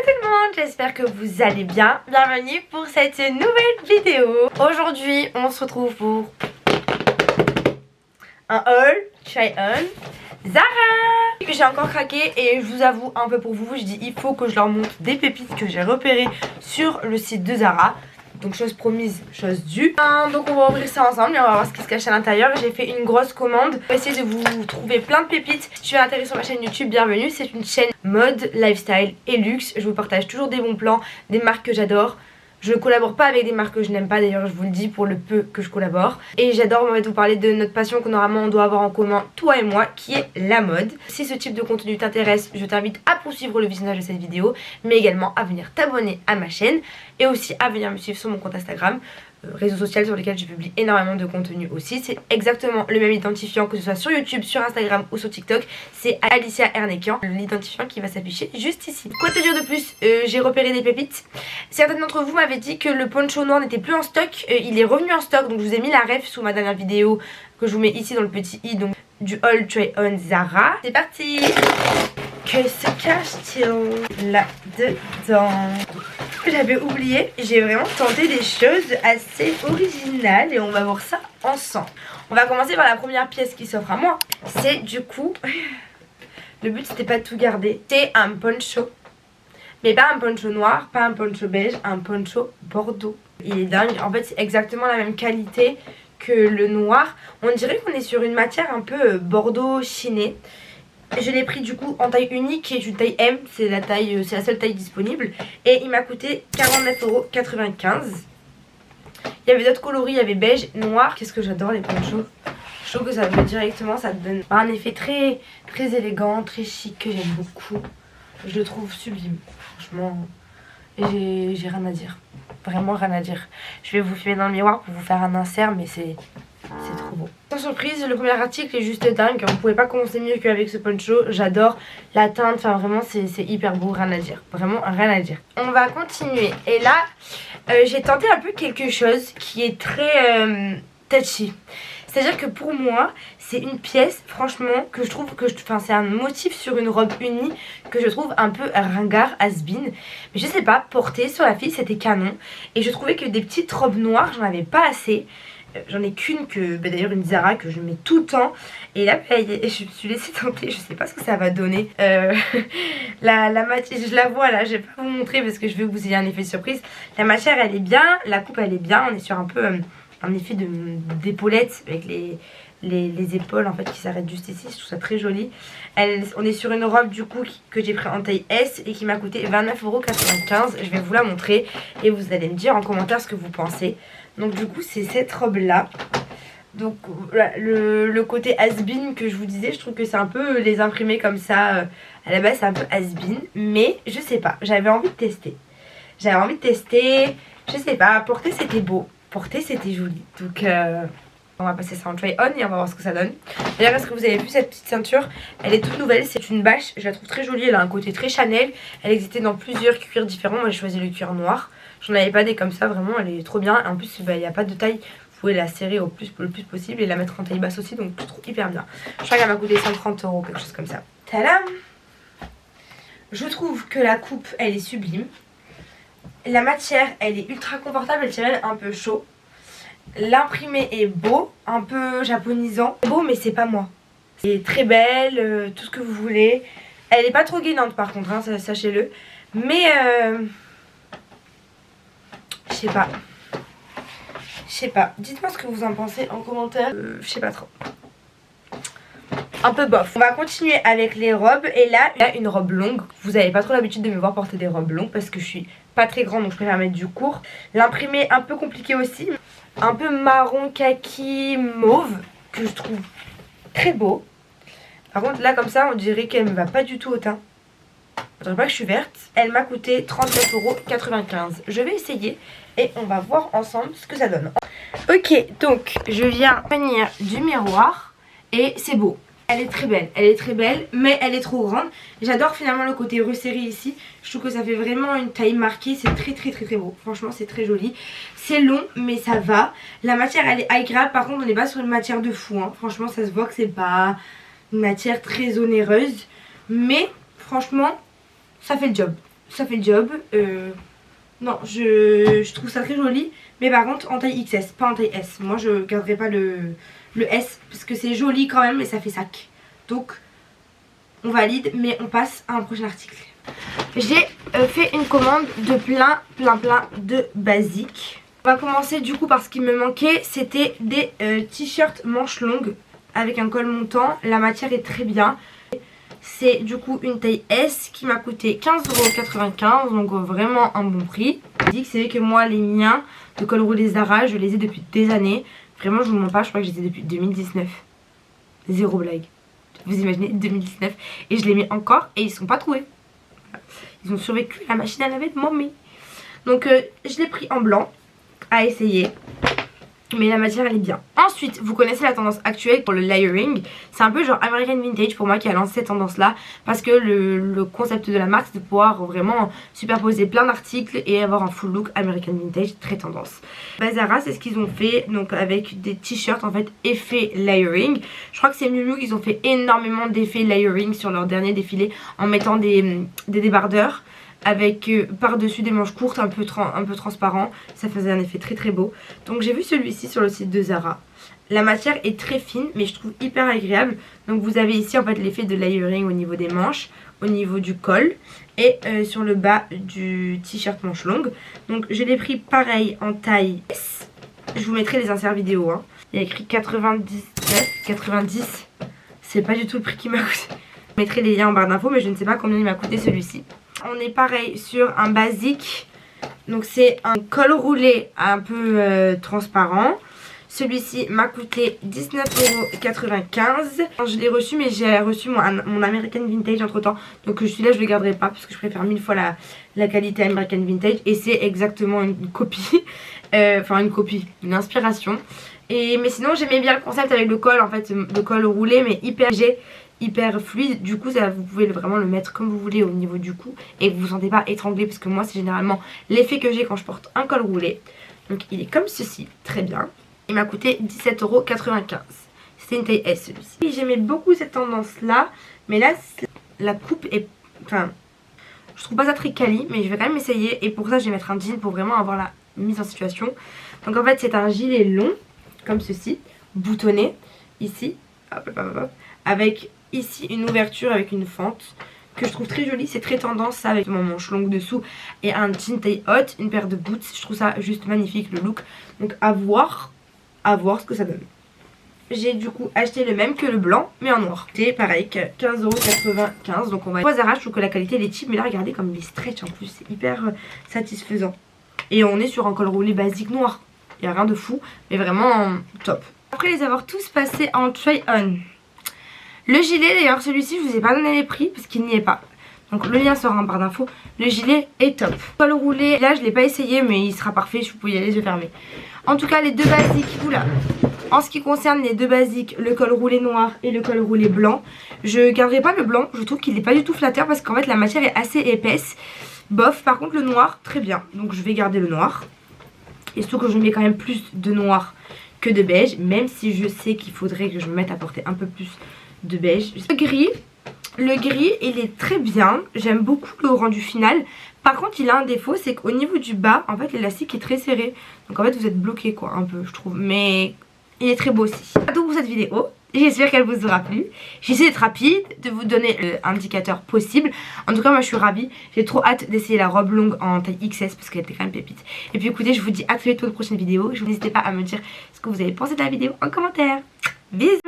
tout le monde, j'espère que vous allez bien. Bienvenue pour cette nouvelle vidéo. Aujourd'hui on se retrouve pour un haul try on Zara. J'ai encore craqué et je vous avoue un peu pour vous, je dis il faut que je leur montre des pépites que j'ai repérées sur le site de Zara. Donc chose promise, chose due. Donc on va ouvrir ça ensemble et on va voir ce qui se cache à l'intérieur. J'ai fait une grosse commande pour essayer de vous trouver plein de pépites. Si tu es intéressé sur ma chaîne YouTube, bienvenue. C'est une chaîne mode, lifestyle et luxe. Je vous partage toujours des bons plans, des marques que j'adore. Je ne collabore pas avec des marques que je n'aime pas, d'ailleurs je vous le dis pour le peu que je collabore. Et j'adore en fait vous parler de notre passion que normalement on doit avoir en commun, toi et moi, qui est la mode. Si ce type de contenu t'intéresse, je t'invite à poursuivre le visionnage de cette vidéo, mais également à venir t'abonner à ma chaîne et aussi à venir me suivre sur mon compte Instagram. Réseau social sur lequel je publie énormément de contenu aussi. C'est exactement le même identifiant que ce soit sur YouTube, sur Instagram ou sur TikTok. C'est Alicia Ernekian, l'identifiant qui va s'afficher juste ici. Quoi te dire de plus, j'ai repéré des pépites. Certains d'entre vous m'avaient dit que le poncho noir n'était plus en stock. Il est revenu en stock, donc je vous ai mis la ref sous ma dernière vidéo que je vous mets ici dans le petit i, donc du haul try on Zara. C'est parti. Que se cache-t-il là-dedans? J'avais oublié, j'ai vraiment tenté des choses assez originales et on va voir ça ensemble. On va commencer par la première pièce qui s'offre à moi. C'est du coup, le but c'était pas de tout garder, c'est un poncho. Mais pas un poncho noir, pas un poncho beige, un poncho bordeaux. Il est dingue, en fait c'est exactement la même qualité que le noir. On dirait qu'on est sur une matière un peu bordeaux chiné. Je l'ai pris du coup en taille unique qui est une taille M, c'est la seule taille disponible. Et il m'a coûté 49,95 €. Il y avait d'autres coloris, il y avait beige, noir. Qu'est-ce que j'adore les ponchos. Je trouve que ça me directement, ça te donne un effet très élégant, très chic que j'aime beaucoup. Je le trouve sublime, franchement. Et j'ai rien à dire, vraiment rien à dire. Je vais vous filmer dans le miroir pour vous faire un insert, mais c'est trop beau. Sans surprise, le premier article est juste dingue. On pouvait pas commencer mieux qu'avec ce poncho. J'adore la teinte, enfin vraiment c'est hyper beau, rien à dire. Vraiment rien à dire. On va continuer. Et là, j'ai tenté un peu quelque chose qui est très touchy. C'est-à-dire que pour moi, c'est une pièce, franchement, que je trouve que c'est un motif sur une robe unie que je trouve un peu ringard, has-been. Mais je sais pas, porter sur la fille, c'était canon. Et je trouvais que des petites robes noires, j'en avais pas assez. J'en ai qu'une que, d'ailleurs une Zara que je mets tout le temps. Et là, je me suis laissée tenter, je sais pas ce que ça va donner. La matière, je la vois là, je vais pas vous montrer parce que je veux que vous ayez un effet surprise. La matière elle est bien, la coupe elle est bien. On est sur un peu un effet d'épaulette avec les épaules en fait qui s'arrêtent juste ici. Je trouve ça très joli. On est sur une robe du coup que j'ai pris en taille S et qui m'a coûté 29,95 €. Je vais vous la montrer et vous allez me dire en commentaire ce que vous pensez. Donc du coup c'est cette robe là. Donc le côté has-been que je vous disais, je trouve que c'est un peu les imprimés comme ça. À la base c'est un peu has-been, mais je sais pas, j'avais envie de tester. Je sais pas, porter c'était beau, porter c'était joli. Donc on va passer ça en try on et on va voir ce que ça donne. D'ailleurs est-ce que vous avez vu cette petite ceinture? Elle est toute nouvelle, c'est une bâche, je la trouve très jolie, elle a un côté très Chanel. Elle existait dans plusieurs cuirs différents, moi j'ai choisi le cuir noir. J'en avais pas des comme ça, vraiment elle est trop bien. En plus il n'y a pas de taille, vous pouvez la serrer le plus possible et la mettre en taille basse aussi, donc je trouve hyper bien. Je crois qu'elle m'a coûté 130 €, quelque chose comme ça. Tadam! Je trouve que la coupe elle est sublime. La matière elle est ultra confortable, elle tient même un peu chaud. L'imprimé est beau, un peu japonisant. Beau mais c'est pas moi. C'est très belle, tout ce que vous voulez. Elle est pas trop gainante par contre, hein, sachez-le. Mais je sais pas. Dites-moi ce que vous en pensez en commentaire. Je sais pas trop. Un peu bof. On va continuer avec les robes. Et là, il y a une robe longue. Vous avez pas trop l'habitude de me voir porter des robes longues parce que je suis pas très grande, donc je préfère mettre du court. L'imprimé un peu compliqué aussi. Un peu marron kaki mauve que je trouve très beau. Par contre là comme ça on dirait qu'elle me va pas du tout au teint. Je dirais pas que je suis verte. Elle m'a coûté 39,95 €. Je vais essayer et on va voir ensemble ce que ça donne. Ok, donc je viens venir du miroir et c'est beau. Elle est très belle, mais elle est trop grande. J'adore finalement le côté resserré ici. Je trouve que ça fait vraiment une taille marquée. C'est très beau. Franchement, c'est très joli. C'est long, mais ça va. La matière, elle est agréable. Par contre, on n'est pas sur une matière de fou, hein. Franchement, ça se voit que c'est pas une matière très onéreuse. Mais franchement, ça fait le job. ça fait le job. Non, je trouve ça très joli. Mais par contre en taille XS, pas en taille S. Moi je garderai pas le S parce que c'est joli quand même mais ça fait sac. Donc on valide mais on passe à un prochain article. J'ai fait une commande de plein de basiques. On va commencer du coup par ce qui me manquait. C'était des t-shirts manches longues avec un col montant. La matière est très bien. C'est du coup une taille S qui m'a coûté 15,95 €, donc vraiment un bon prix. Je dis que c'est vrai que moi les miens de col roulé Zara je les ai depuis des années. Vraiment je vous mens pas, je crois que je les ai depuis 2019. Zéro blague. Vous imaginez 2019 et je les mets encore et ils sont pas troués. Ils ont survécu la machine à laver de mamie. Donc je l'ai pris en blanc à essayer. Mais la matière elle est bien. Ensuite vous connaissez la tendance actuelle pour le layering. C'est un peu genre American Vintage pour moi qui a lancé cette tendance là. Parce que le concept de la marque c'est de pouvoir vraiment superposer plein d'articles et avoir un full look American Vintage très tendance. Zara c'est ce qu'ils ont fait donc avec des t-shirts en fait effet layering. Je crois que c'est Miu Miu qu'ils ont fait énormément d'effets layering sur leur dernier défilé en mettant des débardeurs avec par dessus des manches courtes un peu transparent. Ça faisait un effet très beau. Donc j'ai vu celui-ci sur le site de Zara. La matière est très fine mais je trouve hyper agréable. Donc vous avez ici en fait l'effet de layering au niveau des manches, au niveau du col et sur le bas du t-shirt manche longue. Donc je l'ai pris pareil en taille S. Je vous mettrai les inserts vidéo hein. Il y a écrit 90. C'est pas du tout le prix qui m'a coûté. Je mettrai les liens en barre d'infos mais je ne sais pas combien il m'a coûté celui-ci. On est pareil sur un basique. Donc c'est un col roulé un peu transparent. Celui-ci m'a coûté 19,95 €. Je l'ai reçu mais j'ai reçu mon American Vintage entre temps. Donc celui-là je ne le garderai pas parce que je préfère 1000 fois la qualité American Vintage. Et c'est exactement une copie. Enfin une copie, une inspiration. Mais sinon j'aimais bien le concept avec le col en fait. Le col roulé mais hyper léger, hyper fluide. Du coup ça, vous pouvez vraiment le mettre comme vous voulez au niveau du cou. Et vous vous sentez pas étranglé parce que moi c'est généralement l'effet que j'ai quand je porte un col roulé. Donc il est comme ceci, très bien. Il m'a coûté 17,95 €. C'était une taille S celui-ci. J'aimais beaucoup cette tendance là. Mais là la coupe est... Enfin je trouve pas ça très quali. Mais je vais quand même essayer. Et pour ça je vais mettre un jean pour vraiment avoir la mise en situation. Donc en fait c'est un gilet long comme ceci, boutonné ici, hop, avec ici une ouverture avec une fente que je trouve très jolie. C'est très tendance ça avec mon manche longue dessous et un jean taille haute, une paire de boots. Je trouve ça juste magnifique le look. Donc à voir ce que ça donne. J'ai du coup acheté le même que le blanc mais en noir. C'est pareil, 15,95 €. Donc on va... Pour Zara je trouve que la qualité elle est cheap mais là regardez comme il est stretch en plus. C'est hyper satisfaisant. Et on est sur un col roulé basique noir. Il n'y a rien de fou mais vraiment top. Après les avoir tous passés en try on. Le gilet d'ailleurs celui-ci je vous ai pas donné les prix parce qu'il n'y est pas. Donc le lien sera en barre d'infos. Le gilet est top. Col roulé, là je l'ai pas essayé mais il sera parfait. Je peux y aller les yeux fermés. En tout cas les deux basiques, oula. En ce qui concerne les deux basiques, le col roulé noir et le col roulé blanc, je garderai pas le blanc. Je trouve qu'il n'est pas du tout flatteur parce qu'en fait la matière est assez épaisse. Bof, par contre le noir très bien. Donc je vais garder le noir. Et surtout que je mets quand même plus de noir que de beige. Même si je sais qu'il faudrait que je me mette à porter un peu plus de beige. Le gris il est très bien. J'aime beaucoup le rendu final. Par contre il a un défaut, c'est qu'au niveau du bas en fait l'élastique est très serré. Donc en fait vous êtes bloqué quoi un peu je trouve. Mais il est très beau aussi. C'est tout pour cette vidéo. J'espère qu'elle vous aura plu. J'essaie d'être rapide, de vous donner l'indicateur possible. En tout cas moi je suis ravie. J'ai trop hâte d'essayer la robe longue en taille XS parce qu'elle était quand même pépite. Et puis écoutez je vous dis à très vite pour une prochaine vidéo. N'hésitez pas à me dire ce que vous avez pensé de la vidéo en commentaire. Bisous.